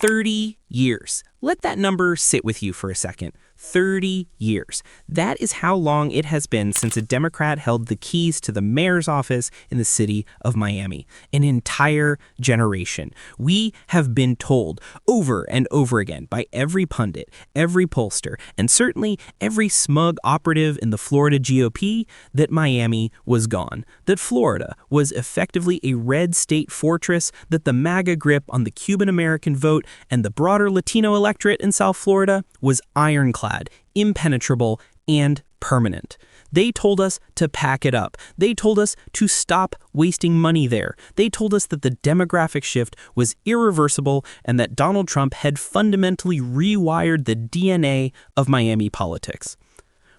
30 years. Let that number sit with you for a second. 30 years. That is how long it has been since a Democrat held the keys to the mayor's office in the city of Miami. An entire generation. We have been told over and over again by every pundit, every pollster, and certainly every smug operative in the Florida GOP that Miami was gone, that Florida was effectively a red state fortress, that the MAGA grip on the Cuban-American vote and the broader Latino electorate in South Florida was ironclad, impenetrable, and permanent. They told us to pack it up. They told us to stop wasting money there. They told us that the demographic shift was irreversible and that Donald Trump had fundamentally rewired the DNA of Miami politics.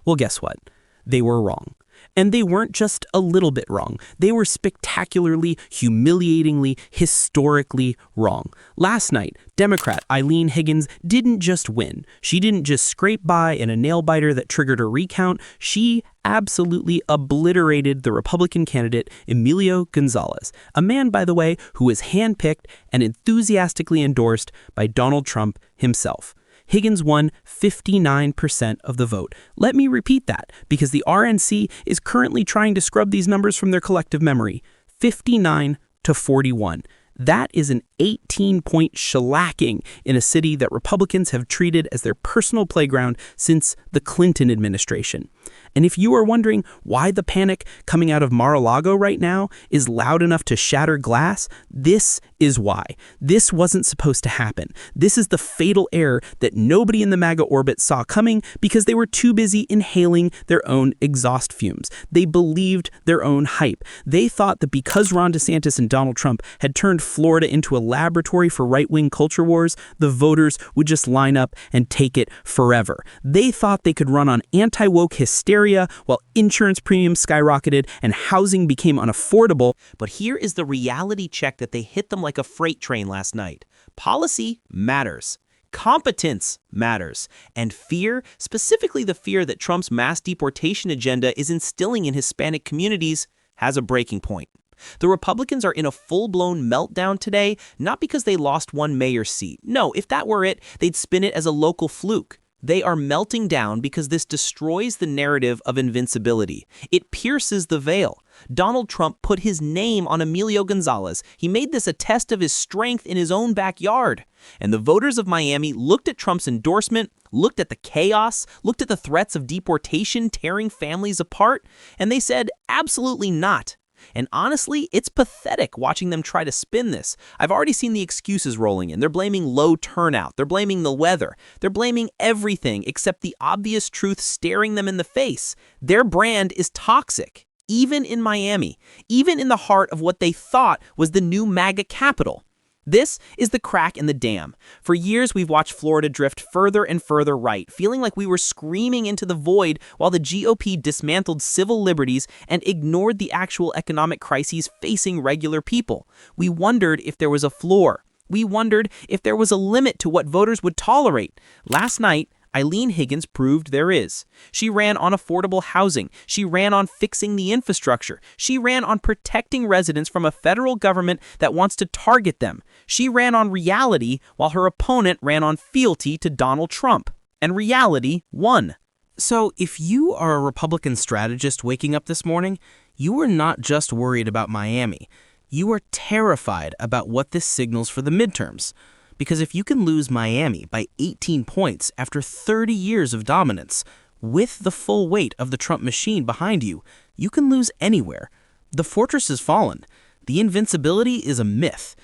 Well, guess what? They were wrong. And they weren't just a little bit wrong. They were spectacularly, humiliatingly, historically wrong. Last night, Democrat Eileen Higgins didn't just win. She didn't just scrape by in a nail-biter that triggered a recount. She absolutely obliterated the Republican candidate Emilio Gonzalez, a man, by the way, who was handpicked and enthusiastically endorsed by Donald Trump himself. Higgins won 59% of the vote. Let me repeat that, because the RNC is currently trying to scrub these numbers from their collective memory. 59 to 41. That is an 18-point shellacking in a city that Republicans have treated as their personal playground since the Clinton administration. And if you are wondering why the panic coming out of Mar-a-Lago right now is loud enough to shatter glass, this is why. This wasn't supposed to happen. This is the fatal error that nobody in the MAGA orbit saw coming because they were too busy inhaling their own exhaust fumes. They believed their own hype. They thought that because Ron DeSantis and Donald Trump had turned Florida into a laboratory for right-wing culture wars, the voters would just line up and take it forever. They thought they could run on anti-woke hysteria while insurance premiums skyrocketed and housing became unaffordable. But here is the reality check that they hit them like a freight train last night. Policy matters. Competence matters. And fear, specifically the fear that Trump's mass deportation agenda is instilling in Hispanic communities, has a breaking point. The Republicans are in a full-blown meltdown today, not because they lost one mayor's seat. No, if that were it, they'd spin it as a local fluke. They are melting down because this destroys the narrative of invincibility. It pierces the veil. Donald Trump put his name on Emilio Gonzalez. He made this a test of his strength in his own backyard. And the voters of Miami looked at Trump's endorsement, looked at the chaos, looked at the threats of deportation tearing families apart, and they said, absolutely not. And honestly, it's pathetic watching them try to spin this. I've already seen the excuses rolling in. They're blaming low turnout. They're blaming the weather. They're blaming everything except the obvious truth staring them in the face. Their brand is toxic, even in Miami, even in the heart of what they thought was the new MAGA capital. This is the crack in the dam. For years, we've watched Florida drift further and further right, feeling like we were screaming into the void while the GOP dismantled civil liberties and ignored the actual economic crises facing regular people. We wondered if there was a floor. We wondered if there was a limit to what voters would tolerate. Last night, Eileen Higgins proved there is. She ran on affordable housing. She ran on fixing the infrastructure. She ran on protecting residents from a federal government that wants to target them. She ran on reality while her opponent ran on fealty to Donald Trump. And reality won. So if you are a Republican strategist waking up this morning, you are not just worried about Miami. You are terrified about what this signals for the midterms. Because if you can lose Miami by 18 points after 30 years of dominance, with the full weight of the Trump machine behind you, you can lose anywhere. The fortress has fallen. The invincibility is a myth.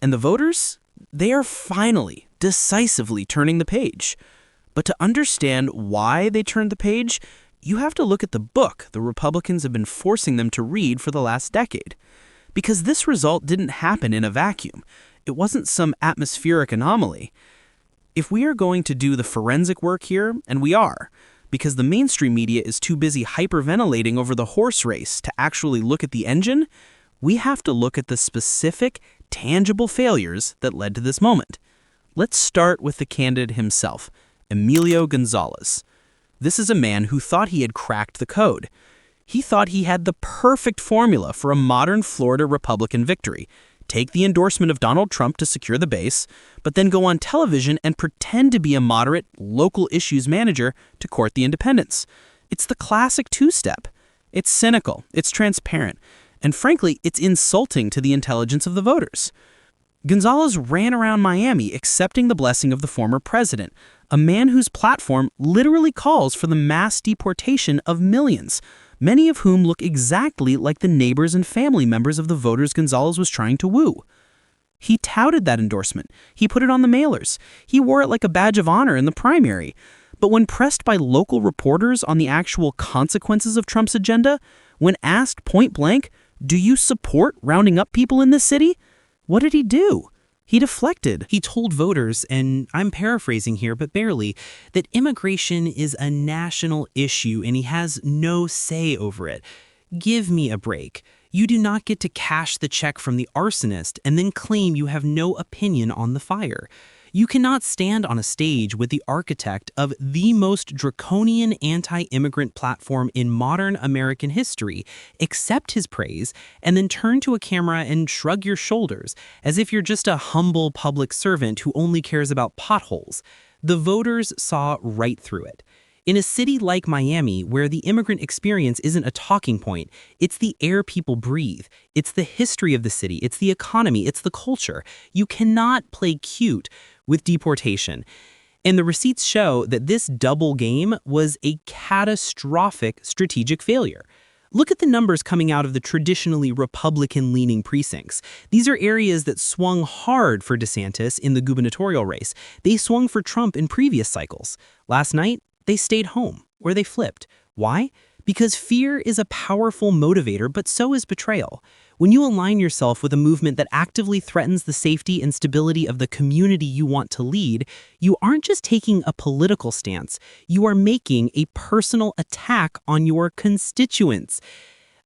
And the voters, they are finally, decisively turning the page. But to understand why they turned the page, you have to look at the book the Republicans have been forcing them to read for the last decade. Because this result didn't happen in a vacuum. It wasn't some atmospheric anomaly. If we are going to do the forensic work here, and we are, because the mainstream media is too busy hyperventilating over the horse race to actually look at the engine, we have to look at the specific, tangible failures that led to this moment. Let's start with the candidate himself, Emilio Gonzalez. This is a man who thought he had cracked the code. He thought he had the perfect formula for a modern Florida Republican victory. take the endorsement of Donald Trump to secure the base, but then go on television and pretend to be a moderate, local issues manager to court the independents. It's the classic two-step. It's cynical, it's transparent, and frankly, it's insulting to the intelligence of the voters. Gonzalez ran around Miami accepting the blessing of the former president, a man whose platform literally calls for the mass deportation of millions, many of whom look exactly like the neighbors and family members of the voters Gonzalez was trying to woo. He touted that endorsement. He put it on the mailers. He wore it like a badge of honor in the primary. But when pressed by local reporters on the actual consequences of Trump's agenda, when asked point blank, "Do you support rounding up people in this city?" what did he do? He deflected. He told voters, and I'm paraphrasing here, but barely, that immigration is a national issue and he has no say over it. Give me a break. You do not get to cash the check from the arsonist and then claim you have no opinion on the fire. You cannot stand on a stage with the architect of the most draconian anti-immigrant platform in modern American history, accept his praise, and then turn to a camera and shrug your shoulders, as if you're just a humble public servant who only cares about potholes. The voters saw right through it. In a city like Miami, where the immigrant experience isn't a talking point, it's the air people breathe, it's the history of the city, it's the economy, it's the culture. You cannot play cute with deportation. And the receipts show that this double game was a catastrophic strategic failure. Look at the numbers coming out of the traditionally Republican-leaning precincts. These are areas that swung hard for DeSantis in the gubernatorial race. They swung for Trump in previous cycles. Last night, they stayed home, or they flipped. Why? Because fear is a powerful motivator, but so is betrayal. When you align yourself with a movement that actively threatens the safety and stability of the community you want to lead, you aren't just taking a political stance, you are making a personal attack on your constituents.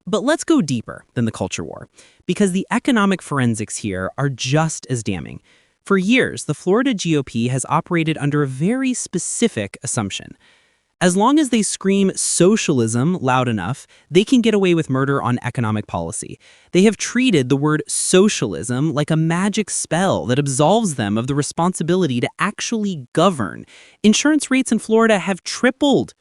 But let's go deeper than the culture war, because the economic forensics here are just as damning. For years, the Florida GOP has operated under a very specific assumption. As long as they scream socialism loud enough, they can get away with murder on economic policy. They have treated the word socialism like a magic spell that absolves them of the responsibility to actually govern. Insurance rates in Florida have tripled.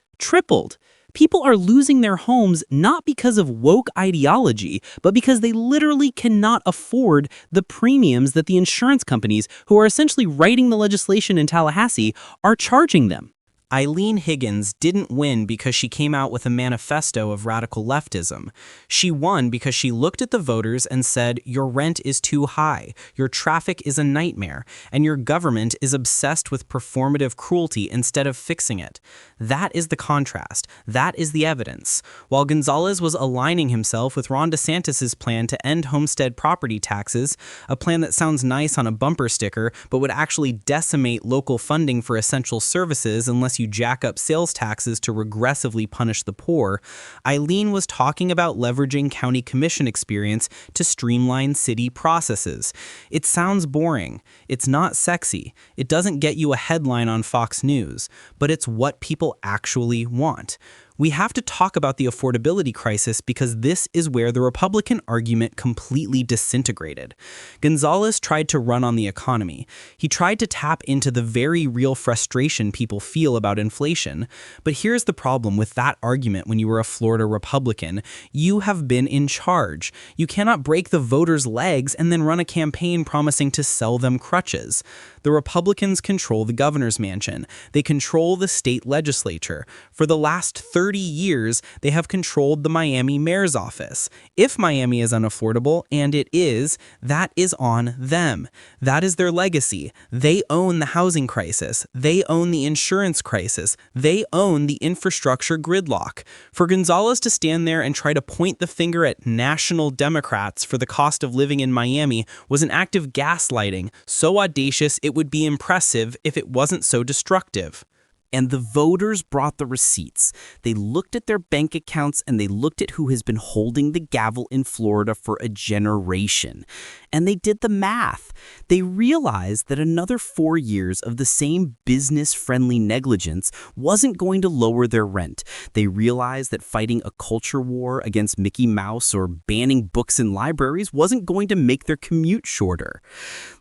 People are losing their homes not because of woke ideology, but because they literally cannot afford the premiums that the insurance companies, who are essentially writing the legislation in Tallahassee, are charging them. Eileen Higgins didn't win because she came out with a manifesto of radical leftism. She won because she looked at the voters and said, your rent is too high, your traffic is a nightmare, and your government is obsessed with performative cruelty instead of fixing it. That is the contrast. That is the evidence. While Gonzalez was aligning himself with Ron DeSantis' plan to end homestead property taxes, a plan that sounds nice on a bumper sticker but would actually decimate local funding for essential services unless you jack up sales taxes to regressively punish the poor, Eileen was talking about leveraging county commission experience to streamline city processes. It sounds boring. It's not sexy. It doesn't get you a headline on Fox News, but it's what people actually want. We have to talk about the affordability crisis because this is where the Republican argument completely disintegrated. Gonzalez tried to run on the economy. He tried to tap into the very real frustration people feel about inflation. But here's the problem with that argument when you were a Florida Republican. You have been in charge. You cannot break the voters' legs and then run a campaign promising to sell them crutches. The Republicans control the governor's mansion. They control the state legislature. For the last 30 years, they have controlled the Miami mayor's office. If Miami is unaffordable, and it is, that is on them. That is their legacy. They own the housing crisis. They own the insurance crisis. They own the infrastructure gridlock. For Gonzalez to stand there and try to point the finger at national Democrats for the cost of living in Miami was an act of gaslighting, so audacious it would be impressive if it wasn't so destructive. And the voters brought the receipts. They looked at their bank accounts and they looked at who has been holding the gavel in Florida for a generation. And they did the math. They realized that another 4 years of the same business-friendly negligence wasn't going to lower their rent. They realized that fighting a culture war against Mickey Mouse or banning books in libraries wasn't going to make their commute shorter.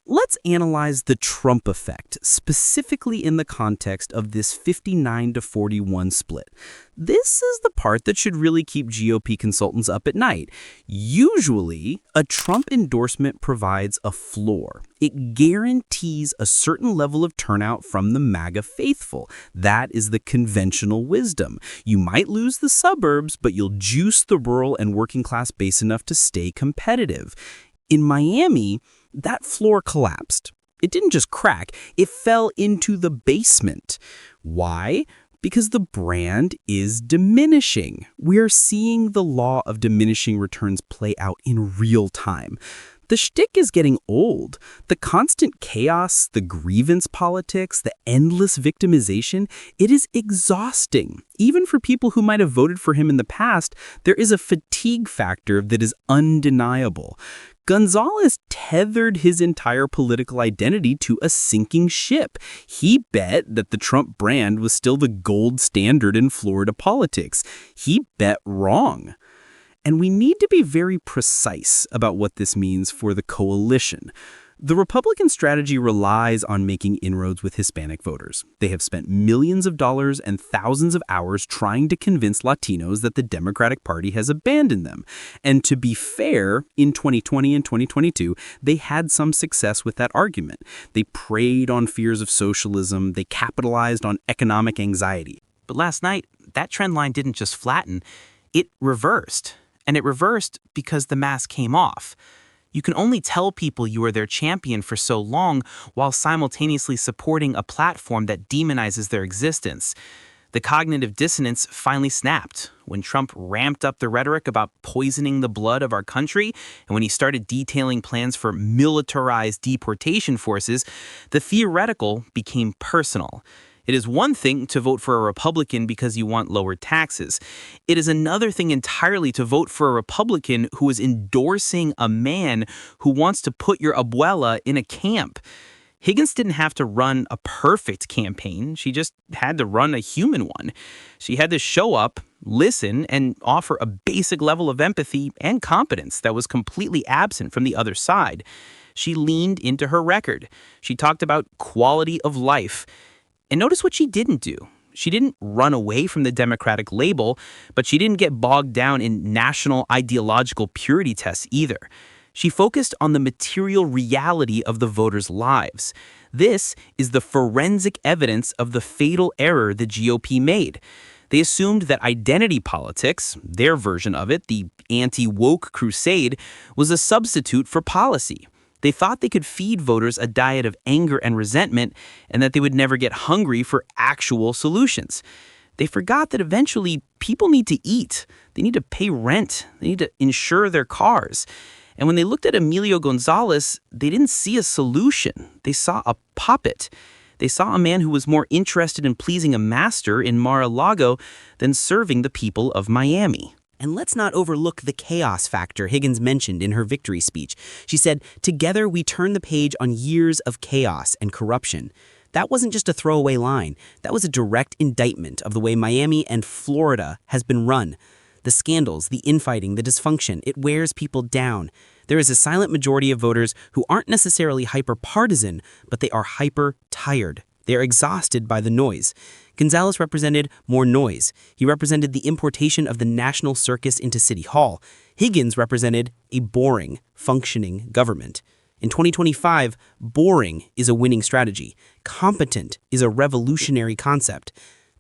Let's analyze the Trump effect, specifically in the context of this 59-41 split. This is the part that should really keep GOP consultants up at night. Usually, a Trump endorsement provides a floor. It guarantees a certain level of turnout from the MAGA faithful. That is the conventional wisdom. You might lose the suburbs, but you'll juice the rural and working class base enough to stay competitive. In Miami, that floor collapsed. It didn't just crack, it fell into the basement. Why? Because the brand is diminishing. We're seeing the law of diminishing returns play out in real time. The shtick is getting old. The constant chaos, the grievance politics, the endless victimization, it is exhausting. Even for people who might have voted for him in the past, there is a fatigue factor that is undeniable. Gonzalez tethered his entire political identity to a sinking ship. He bet that the Trump brand was still the gold standard in Florida politics. He bet wrong. And we need to be very precise about what this means for the coalition. The Republican strategy relies on making inroads with Hispanic voters. They have spent millions of dollars and thousands of hours trying to convince Latinos that the Democratic Party has abandoned them. And to be fair, in 2020 and 2022, they had some success with that argument. They preyed on fears of socialism. They capitalized on economic anxiety. But last night, that trend line didn't just flatten, it reversed. And it reversed because the mask came off. You can only tell people you are their champion for so long while simultaneously supporting a platform that demonizes their existence. The cognitive dissonance finally snapped when Trump ramped up the rhetoric about poisoning the blood of our country, and when he started detailing plans for militarized deportation forces, the theoretical became personal. It is one thing to vote for a Republican because you want lower taxes. It is another thing entirely to vote for a Republican who is endorsing a man who wants to put your abuela in a camp. Higgins didn't have to run a perfect campaign. She just had to run a human one. She had to show up, listen, and offer a basic level of empathy and competence that was completely absent from the other side. She leaned into her record. She talked about quality of life. And notice what she didn't do. She didn't run away from the Democratic label, but she didn't get bogged down in national ideological purity tests either. She focused on the material reality of the voters' lives. This is the forensic evidence of the fatal error the GOP made. They assumed that identity politics, their version of it, the anti-woke crusade, was a substitute for policy. They thought they could feed voters a diet of anger and resentment and that they would never get hungry for actual solutions. They forgot that eventually people need to eat. They need to pay rent. They need to insure their cars. And when they looked at Emilio Gonzalez, they didn't see a solution. They saw a puppet. They saw a man who was more interested in pleasing a master in Mar-a-Lago than serving the people of Miami. And let's not overlook the chaos factor Higgins mentioned in her victory speech. She said, "Together we turn the page on years of chaos and corruption." That wasn't just a throwaway line. That was a direct indictment of the way Miami and Florida has been run. The scandals, the infighting, the dysfunction, it wears people down. There is a silent majority of voters who aren't necessarily hyper-partisan, but they are hyper-tired. They are exhausted by the noise. Gonzalez represented more noise. He represented the importation of the national circus into City Hall. Higgins represented a boring, functioning government. In 2025, boring is a winning strategy. Competent is a revolutionary concept.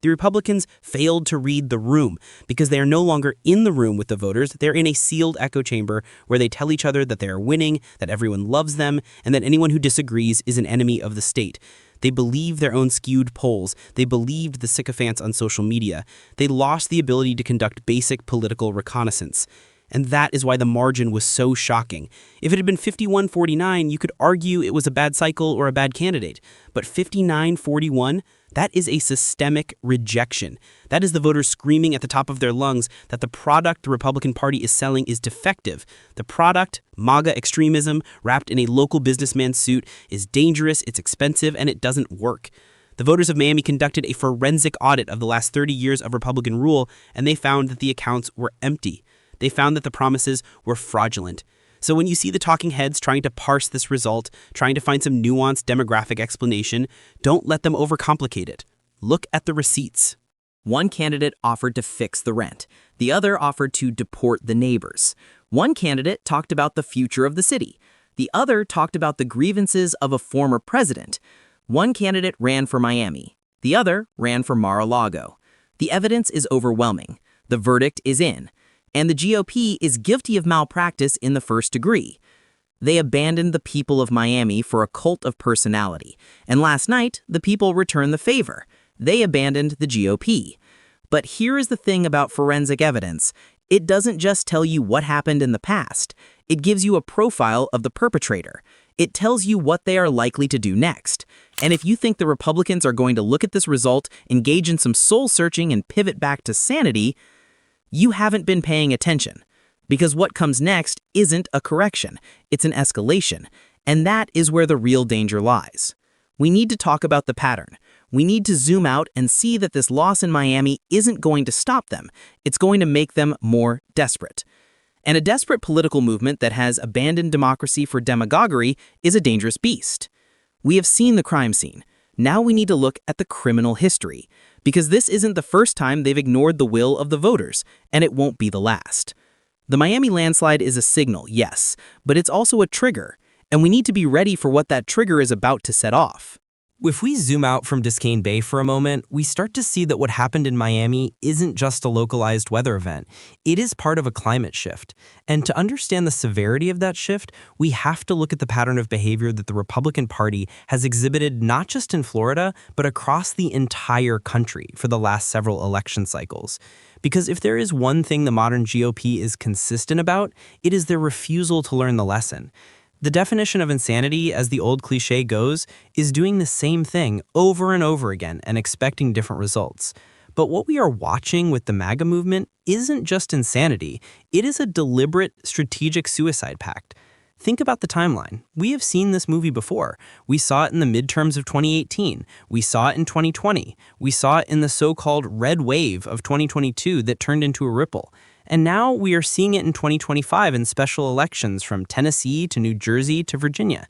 The Republicans failed to read the room because they are no longer in the room with the voters. They're in a sealed echo chamber where they tell each other that they are winning, that everyone loves them, and that anyone who disagrees is an enemy of the state. They believe their own skewed polls. They believed the sycophants on social media. They lost the ability to conduct basic political reconnaissance. And that is why the margin was so shocking. If it had been 51-49, you could argue it was a bad cycle or a bad candidate. But 59-41, that is a systemic rejection. That is the voters screaming at the top of their lungs that the product the Republican Party is selling is defective. The product, MAGA extremism, wrapped in a local businessman's suit, is dangerous, it's expensive, and it doesn't work. The voters of Miami conducted a forensic audit of the last 30 years of Republican rule, and they found that the accounts were empty. They found that the promises were fraudulent. So when you see the talking heads trying to parse this result, trying to find some nuanced demographic explanation, don't let them overcomplicate it. Look at the receipts. One candidate offered to fix the rent. The other offered to deport the neighbors. One candidate talked about the future of the city. The other talked about the grievances of a former president. One candidate ran for Miami. The other ran for Mar-a-Lago. The evidence is overwhelming. The verdict is in. And the GOP is guilty of malpractice in the first degree. They abandoned the people of Miami for a cult of personality. And last night, the people returned the favor. They abandoned the GOP. But here is the thing about forensic evidence. It doesn't just tell you what happened in the past. It gives you a profile of the perpetrator. It tells you what they are likely to do next. And if you think the Republicans are going to look at this result, engage in some soul-searching and pivot back to sanity, you haven't been paying attention. Because what comes next isn't a correction, it's an escalation. And that is where the real danger lies. We need to talk about the pattern. We need to zoom out and see that this loss in Miami isn't going to stop them. It's going to make them more desperate. And a desperate political movement that has abandoned democracy for demagoguery is a dangerous beast. We have seen the crime scene. Now we need to look at the criminal history, because this isn't the first time they've ignored the will of the voters, and it won't be the last. The Miami landslide is a signal, yes, but it's also a trigger, and we need to be ready for what that trigger is about to set off. If we zoom out from Biscayne Bay for a moment, we start to see that what happened in Miami isn't just a localized weather event. It is part of a climate shift. And to understand the severity of that shift, we have to look at the pattern of behavior that the Republican Party has exhibited not just in Florida, but across the entire country for the last several election cycles. Because if there is one thing the modern GOP is consistent about, it is their refusal to learn the lesson. The definition of insanity, as the old cliche goes, is doing the same thing over and over again and expecting different results. But what we are watching with the MAGA movement isn't just insanity, it is a deliberate, strategic suicide pact. Think about the timeline. We have seen this movie before. We saw it in the midterms of 2018. We saw it in 2020. We saw it in the so-called red wave of 2022 that turned into a ripple. And now we are seeing it in 2025 in special elections from Tennessee to New Jersey to Virginia.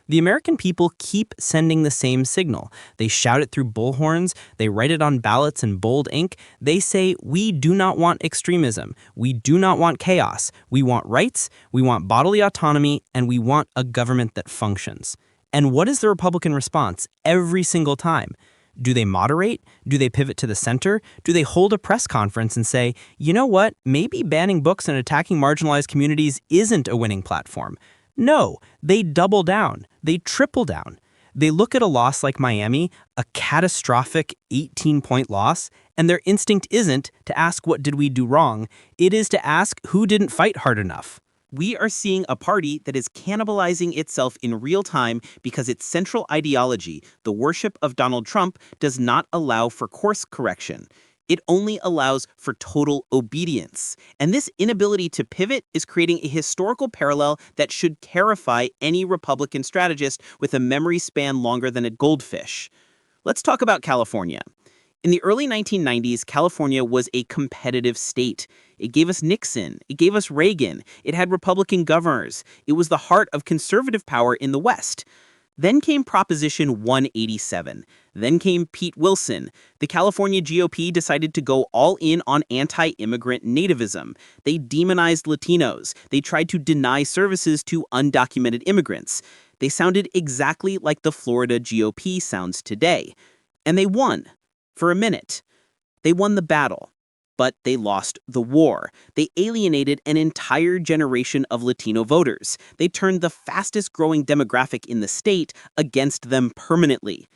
The American people keep sending the same signal. They shout it through bullhorns. They write it on ballots in bold ink. They say, we do not want extremism. We do not want chaos. We want rights. We want bodily autonomy. And we want a government that functions. And what is the Republican response every single time? Do they moderate? Do they pivot to the center? Do they hold a press conference and say, you know what, maybe banning books and attacking marginalized communities isn't a winning platform? No, they double down. They triple down. They look at a loss like Miami, a catastrophic 18-point loss, and their instinct isn't to ask what did we do wrong. It is to ask who didn't fight hard enough. We are seeing a party that is cannibalizing itself in real time because its central ideology, the worship of Donald Trump, does not allow for course correction. It only allows for total obedience. And this inability to pivot is creating a historical parallel that should terrify any Republican strategist with a memory span longer than a goldfish. Let's talk about California. In the early 1990s, California was a competitive state. It gave us Nixon. It gave us Reagan. It had Republican governors. It was the heart of conservative power in the West. Then came Proposition 187. Then came Pete Wilson. The California GOP decided to go all in on anti-immigrant nativism. They demonized Latinos. They tried to deny services to undocumented immigrants. They sounded exactly like the Florida GOP sounds today. And they won. For a minute. They won the battle. But they lost the war. They alienated an entire generation of Latino voters. They turned the fastest growing demographic in the state against them permanently.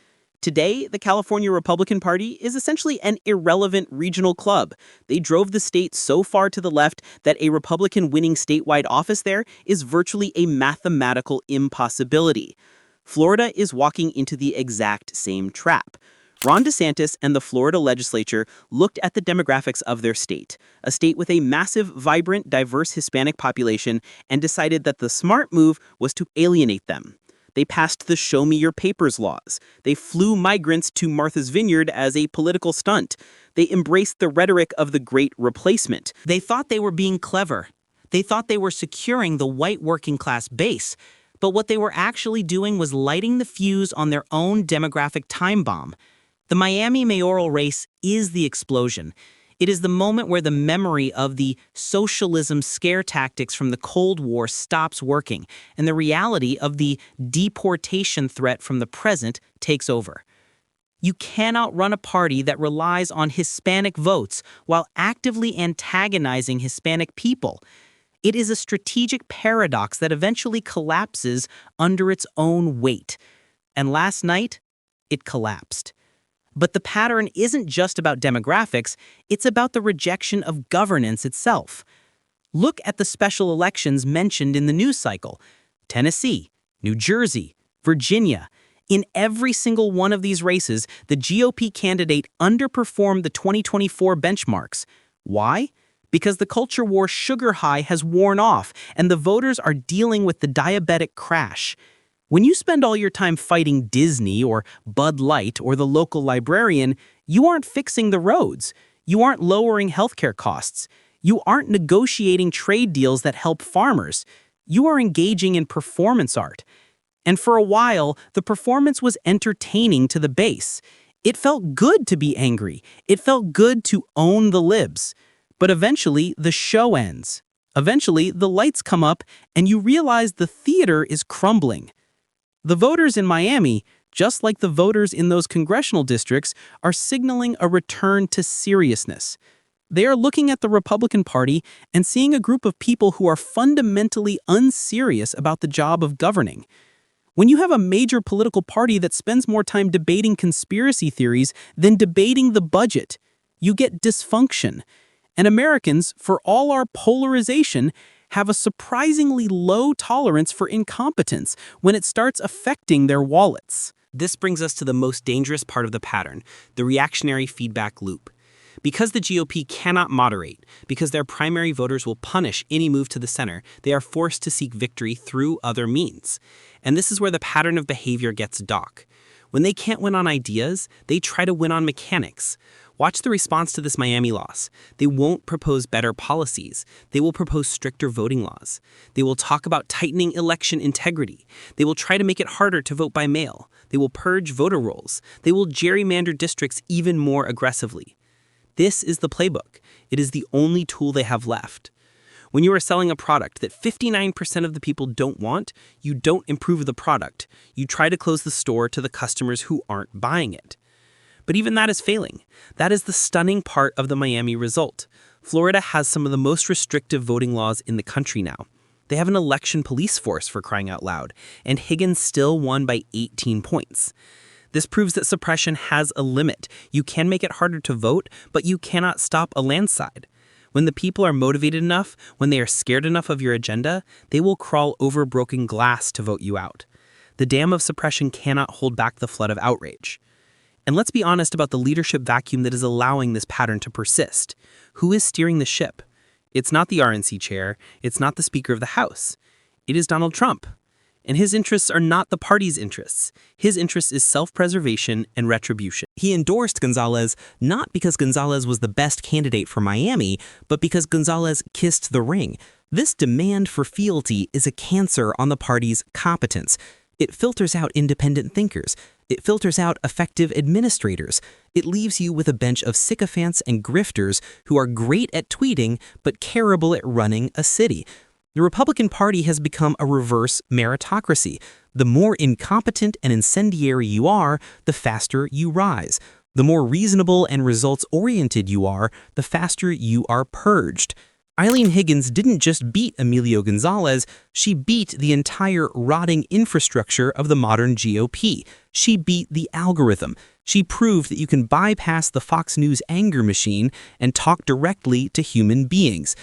Today, the California Republican Party is essentially an irrelevant regional club. They drove the state so far to the left that a Republican winning statewide office there is virtually a mathematical impossibility. Florida is walking into the exact same trap. Ron DeSantis and the Florida legislature looked at the demographics of their state, a state with a massive, vibrant, diverse Hispanic population, and decided that the smart move was to alienate them. They passed the Show Me Your Papers laws. They flew migrants to Martha's Vineyard as a political stunt. They embraced the rhetoric of the Great Replacement. They thought they were being clever. They thought they were securing the white working class base. But what they were actually doing was lighting the fuse on their own demographic time bomb. The Miami mayoral race is the explosion. It is the moment where the memory of the socialism scare tactics from the Cold War stops working, and the reality of the deportation threat from the present takes over. You cannot run a party that relies on Hispanic votes while actively antagonizing Hispanic people. It is a strategic paradox that eventually collapses under its own weight. And last night, it collapsed. But the pattern isn't just about demographics, it's about the rejection of governance itself. Look at the special elections mentioned in the news cycle. Tennessee, New Jersey, Virginia. In every single one of these races, the GOP candidate underperformed the 2024 benchmarks. Why? Because the culture war sugar high has worn off, and the voters are dealing with the diabetic crash. When you spend all your time fighting Disney or Bud Light or the local librarian, you aren't fixing the roads. You aren't lowering healthcare costs. You aren't negotiating trade deals that help farmers. You are engaging in performance art. And for a while, the performance was entertaining to the base. It felt good to be angry. It felt good to own the libs. But eventually, the show ends. Eventually, the lights come up and you realize the theater is crumbling. The voters in Miami, just like the voters in those congressional districts, are signaling a return to seriousness. They are looking at the Republican Party and seeing a group of people who are fundamentally unserious about the job of governing. When you have a major political party that spends more time debating conspiracy theories than debating the budget, you get dysfunction. And Americans, for all our polarization, have a surprisingly low tolerance for incompetence when it starts affecting their wallets. This brings us to the most dangerous part of the pattern, the reactionary feedback loop. Because the GOP cannot moderate, because their primary voters will punish any move to the center, they are forced to seek victory through other means. And this is where the pattern of behavior gets dark. When they can't win on ideas, they try to win on mechanics. Watch the response to this Miami loss. They won't propose better policies. They will propose stricter voting laws. They will talk about tightening election integrity. They will try to make it harder to vote by mail. They will purge voter rolls. They will gerrymander districts even more aggressively. This is the playbook. It is the only tool they have left. When you are selling a product that 59% of the people don't want, you don't improve the product. You try to close the store to the customers who aren't buying it. But even that is failing. That is the stunning part of the Miami result. Florida has some of the most restrictive voting laws in the country now. They have an election police force, for crying out loud, and Higgins still won by 18 points. This proves that suppression has a limit. You can make it harder to vote, but you cannot stop a landslide. When the people are motivated enough, when they are scared enough of your agenda, they will crawl over broken glass to vote you out. The dam of suppression cannot hold back the flood of outrage. And let's be honest about the leadership vacuum that is allowing this pattern to persist. Who is steering the ship? It's not the RNC chair. It's not the Speaker of the House. It is Donald Trump. And his interests are not the party's interests. His interest is self-preservation and retribution. He endorsed Gonzalez not because Gonzalez was the best candidate for Miami, but because Gonzalez kissed the ring. This demand for fealty is a cancer on the party's competence. It filters out independent thinkers. It filters out effective administrators. It leaves you with a bench of sycophants and grifters who are great at tweeting but terrible at running a city. The Republican Party has become a reverse meritocracy. The more incompetent and incendiary you are, the faster you rise. The more reasonable and results-oriented you are, the faster you are purged. Eileen Higgins didn't just beat Emilio Gonzalez, she beat the entire rotting infrastructure of the modern GOP. She beat the algorithm. She proved that you can bypass the Fox News anger machine and talk directly to human beings.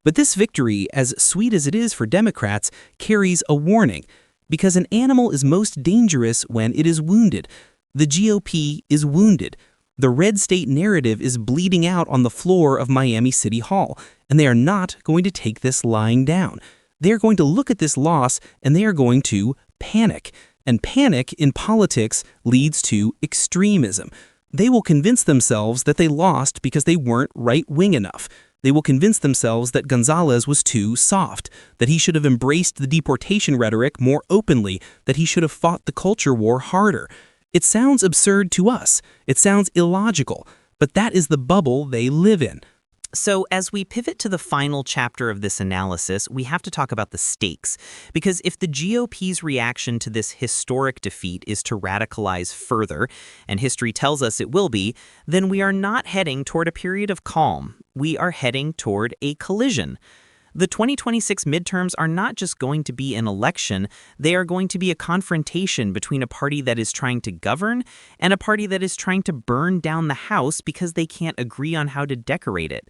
But this victory, as sweet as it is for Democrats, carries a warning. Because an animal is most dangerous when it is wounded. The GOP is wounded. The red state narrative is bleeding out on the floor of Miami City Hall, and they are not going to take this lying down. They are going to look at this loss, and they are going to panic. And panic in politics leads to extremism. They will convince themselves that they lost because they weren't right-wing enough. They will convince themselves that Gonzalez was too soft, that he should have embraced the deportation rhetoric more openly, that he should have fought the culture war harder. It sounds absurd to us. It sounds illogical, but that is the bubble they live in. So as we pivot to the final chapter of this analysis, we have to talk about the stakes. Because if the GOP's reaction to this historic defeat is to radicalize further, and history tells us it will be, then we are not heading toward a period of calm. We are heading toward a collision. The 2026 midterms are not just going to be an election, they are going to be a confrontation between a party that is trying to govern and a party that is trying to burn down the house because they can't agree on how to decorate it.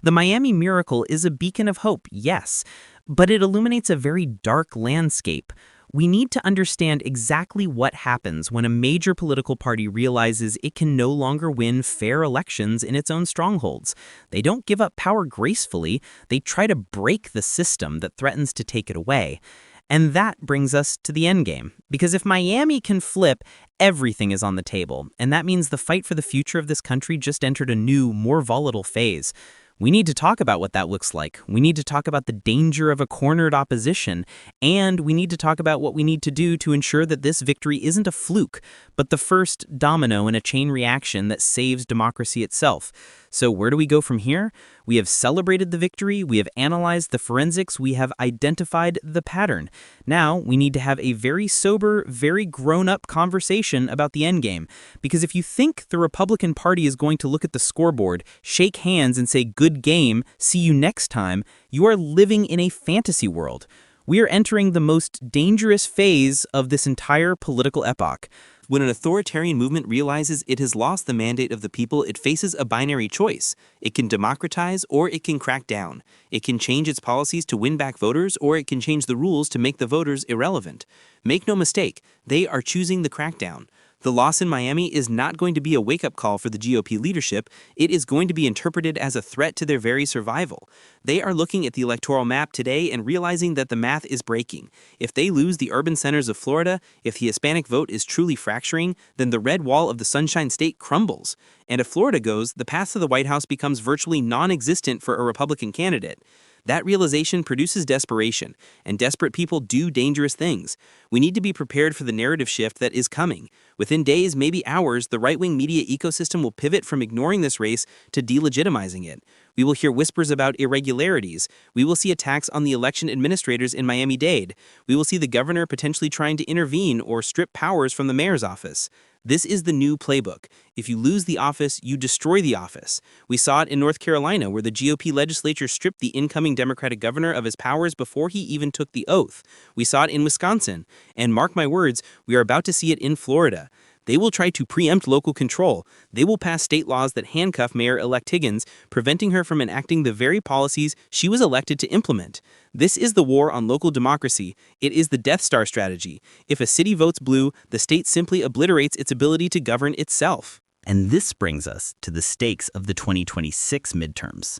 The Miami miracle is a beacon of hope, yes, but it illuminates a very dark landscape. We need to understand exactly what happens when a major political party realizes it can no longer win fair elections in its own strongholds. They don't give up power gracefully, they try to break the system that threatens to take it away. And that brings us to the endgame. Because if Miami can flip, everything is on the table. And that means the fight for the future of this country just entered a new, more volatile phase. We need to talk about what that looks like. We need to talk about the danger of a cornered opposition, and we need to talk about what we need to do to ensure that this victory isn't a fluke, but the first domino in a chain reaction that saves democracy itself. So where do we go from here? We have celebrated the victory, we have analyzed the forensics, we have identified the pattern. Now we need to have a very sober, very grown-up conversation about the endgame. Because if you think the Republican Party is going to look at the scoreboard, shake hands and say, "Good game, see you next time," you are living in a fantasy world. We are entering the most dangerous phase of this entire political epoch. When an authoritarian movement realizes it has lost the mandate of the people, it faces a binary choice. It can democratize or it can crack down. It can change its policies to win back voters, or it can change the rules to make the voters irrelevant. Make no mistake, they are choosing the crackdown. The loss in Miami is not going to be a wake-up call for the GOP leadership. It is going to be interpreted as a threat to their very survival. They are looking at the electoral map today and realizing that the math is breaking. If they lose the urban centers of Florida, if the Hispanic vote is truly fracturing, then the red wall of the Sunshine State crumbles. And if Florida goes, the path to the White House becomes virtually non-existent for a Republican candidate. That realization produces desperation, and desperate people do dangerous things. We need to be prepared for the narrative shift that is coming. Within days, maybe hours, the right-wing media ecosystem will pivot from ignoring this race to delegitimizing it. We will hear whispers about irregularities. We will see attacks on the election administrators in Miami-Dade. We will see the governor potentially trying to intervene or strip powers from the mayor's office. This is the new playbook. If you lose the office, you destroy the office. We saw it in North Carolina, where the GOP legislature stripped the incoming Democratic governor of his powers before he even took the oath. We saw it in Wisconsin. And mark my words, we are about to see it in Florida. They will try to preempt local control. They will pass state laws that handcuff Mayor-elect Higgins, preventing her from enacting the very policies she was elected to implement. This is the war on local democracy. It is the Death Star strategy. If a city votes blue, the state simply obliterates its ability to govern itself. And this brings us to the stakes of the 2026 midterms.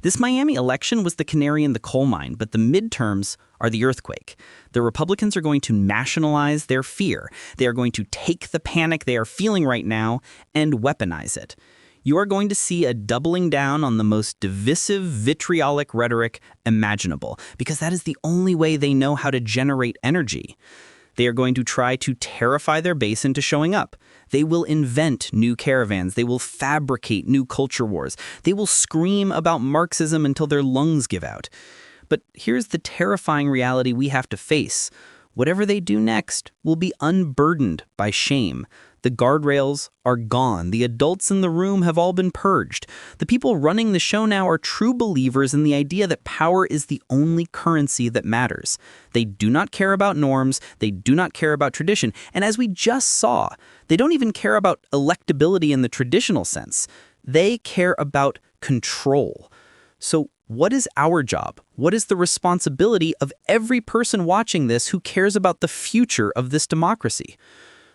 This Miami election was the canary in the coal mine, but the midterms are the earthquake. The Republicans are going to nationalize their fear. They are going to take the panic they are feeling right now and weaponize it. You are going to see a doubling down on the most divisive, vitriolic rhetoric imaginable, because that is the only way they know how to generate energy. They are going to try to terrify their base into showing up. They will invent new caravans. They will fabricate new culture wars. They will scream about Marxism until their lungs give out. But here's the terrifying reality we have to face. Whatever they do next will be unburdened by shame. The guardrails are gone. The adults in the room have all been purged. The people running the show now are true believers in the idea that power is the only currency that matters. They do not care about norms. They do not care about tradition. And as we just saw, they don't even care about electability in the traditional sense. They care about control. So what is our job? What is the responsibility of every person watching this who cares about the future of this democracy?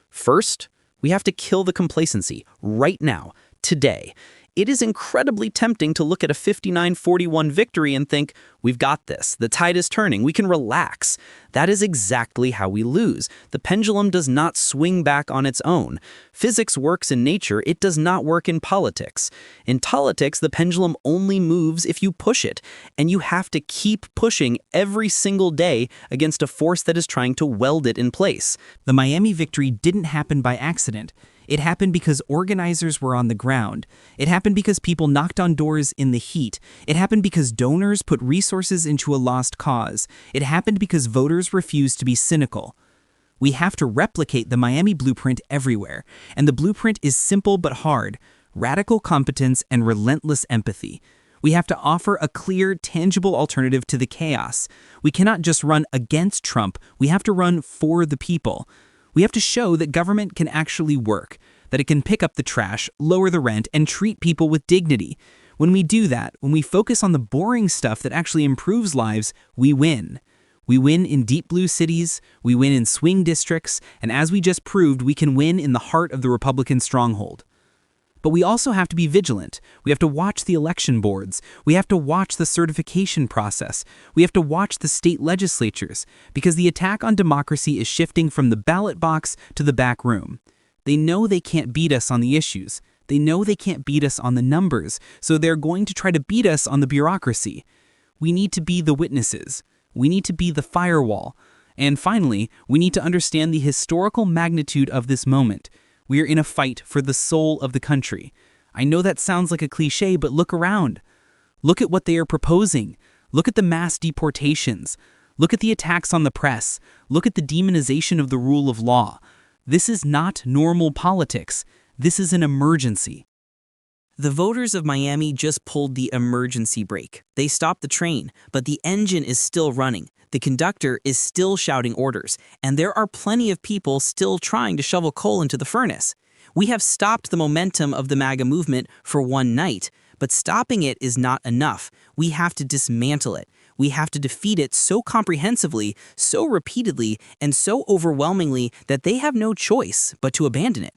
First, we have to kill the complacency right now, today. It is incredibly tempting to look at a 59-41 victory and think, we've got this, the tide is turning, we can relax. That is exactly how we lose. The pendulum does not swing back on its own. Physics works in nature, it does not work in politics. In politics, the pendulum only moves if you push it, and you have to keep pushing every single day against a force that is trying to weld it in place. The Miami victory didn't happen by accident. It happened because organizers were on the ground. It happened because people knocked on doors in the heat. It happened because donors put resources into a lost cause. It happened because voters refused to be cynical. We have to replicate the Miami blueprint everywhere, and the blueprint is simple but hard: radical competence and relentless empathy. We have to offer a clear, tangible alternative to the chaos. We cannot just run against Trump, we have to run for the people. We have to show that government can actually work, that it can pick up the trash, lower the rent, and treat people with dignity. When we do that, when we focus on the boring stuff that actually improves lives, we win. We win in deep blue cities, we win in swing districts, and as we just proved, we can win in the heart of the Republican stronghold. But we also have to be vigilant. We have to watch the election boards. We have to watch the certification process. We have to watch the state legislatures, because the attack on democracy is shifting from the ballot box to the back room. They know they can't beat us on the issues. They know they can't beat us on the numbers, so they're going to try to beat us on the bureaucracy. We need to be the witnesses. We need to be the firewall. And finally, we need to understand the historical magnitude of this moment. We are in a fight for the soul of the country. I know that sounds like a cliche, but look around. Look at what they are proposing. Look at the mass deportations. Look at the attacks on the press. Look at the demonization of the rule of law. This is not normal politics. This is an emergency. The voters of Miami just pulled the emergency brake. They stopped the train, but the engine is still running. The conductor is still shouting orders, and there are plenty of people still trying to shovel coal into the furnace. We have stopped the momentum of the MAGA movement for one night, but stopping it is not enough. We have to dismantle it. We have to defeat it so comprehensively, so repeatedly, and so overwhelmingly that they have no choice but to abandon it.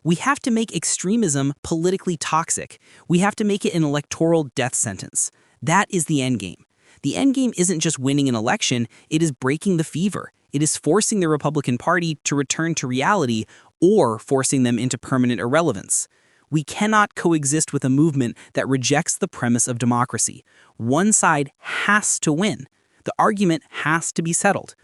We have to make extremism politically toxic. We have to make it an electoral death sentence. That is the endgame. The endgame isn't just winning an election, it is breaking the fever. It is forcing the Republican Party to return to reality or forcing them into permanent irrelevance. We cannot coexist with a movement that rejects the premise of democracy. One side has to win. The argument has to be settled.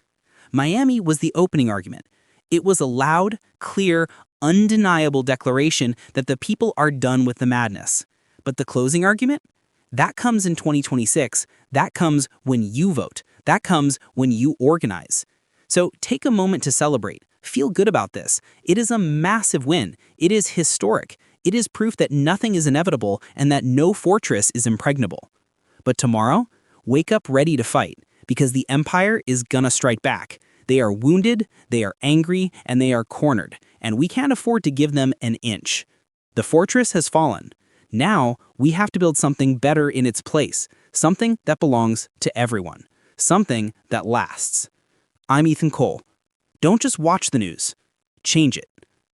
Miami was the opening argument. It was a loud, clear, undeniable declaration that the people are done with the madness. But the closing argument? That comes in 2026. That comes when you vote. That comes when you organize. So take a moment to celebrate. Feel good about this. It is a massive win. It is historic. It is proof that nothing is inevitable and that no fortress is impregnable. But tomorrow, wake up ready to fight, because the empire is gonna strike back. They are wounded, they are angry, and they are cornered, and we can't afford to give them an inch. The fortress has fallen. Now, we have to build something better in its place, something that belongs to everyone, something that lasts. I'm Ethan Cole. Don't just watch the news. Change it.